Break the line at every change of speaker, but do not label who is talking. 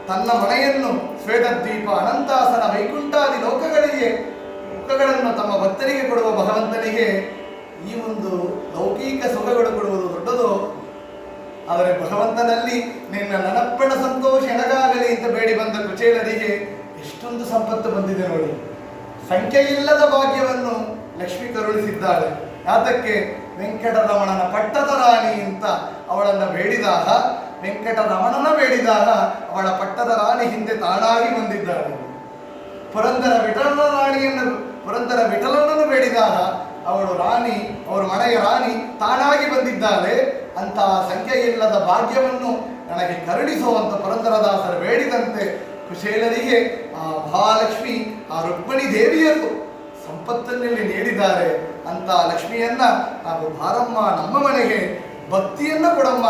ತನ್ನ ಮನೆಯನ್ನು ಶ್ವೇತದ್ವೀಪ, ಅನಂತಾಸನ, ವೈಕುಂಠಾದಿ ಲೋಕಗಳನ್ನು ತಮ್ಮ ಭಕ್ತರಿಗೆ ಕೊಡುವ ಭಗವಂತನಿಗೆ ಈ ಒಂದು ಲೌಕಿಕ ಸುಖಗಳು ಕೊಡುವುದು ದೊಡ್ಡದು. ಆದರೆ ಭಗವಂತನಲ್ಲಿ ನಿನ್ನ ನನಪ್ಪಣ ಸಂತೋಷ ಎನಗಾಗಲಿ ಅಂತ ಬೇಡಿ ಬಂದ ಕುಚೇಲರಿಗೆ ಎಷ್ಟೊಂದು ಸಂಪತ್ತು ಬಂದಿದೆ ನೋಡಿ. ಸಂಖ್ಯೆಯಿಲ್ಲದ ಭಾಗ್ಯವನ್ನು ಲಕ್ಷ್ಮಿ ಕರುಣಿಸಿದ್ದಾಳೆ. ಯಾತಕ್ಕೆ? ವೆಂಕಟರಮಣನ ಪಟ್ಟದ ರಾಣಿ ಅಂತ ಅವಳನ್ನು ಬೇಡಿದಾಗ, ವೆಂಕಟರಮಣನ ಬೇಡಿದಾಗ ಅವಳ ಪಟ್ಟದ ರಾಣಿ ಹಿಂದೆ ತಾನಾಗಿ ಬಂದಿದ್ದಾಳೆ. ಪುರಂದರ ವಿಠಲನನ್ನು ಬೇಡಿದಾಗ ಅವಳು ರಾಣಿ, ಅವರ ಮನೆಯ ರಾಣಿ ತಾನಾಗಿ ಬಂದಿದ್ದಾಳೆ. ಅಂತಹ ಸಂಖ್ಯೆಯಿಲ್ಲದ ಭಾಗ್ಯವನ್ನು ನನಗೆ ಕರುಣಿಸುವಂತ ಪುರಂದರದಾಸರು ಬೇಡಿದಂತೆ ಕುಶೇಲರಿಗೆ ಆ ಮಹಾಲಕ್ಷ್ಮಿ, ಆ ರುಕ್ಮಿಣಿ ದೇವಿಯರು ಸಂಪತ್ತನ್ನಲ್ಲಿ ನೀಡಿದ್ದಾರೆ. ಅಂತ ಲಕ್ಷ್ಮಿಯನ್ನ ನಾವು ಬಾರಮ್ಮ ನಮ್ಮ ಮನೆಗೆ, ಭಕ್ತಿಯನ್ನ ಕೊಡಮ್ಮ.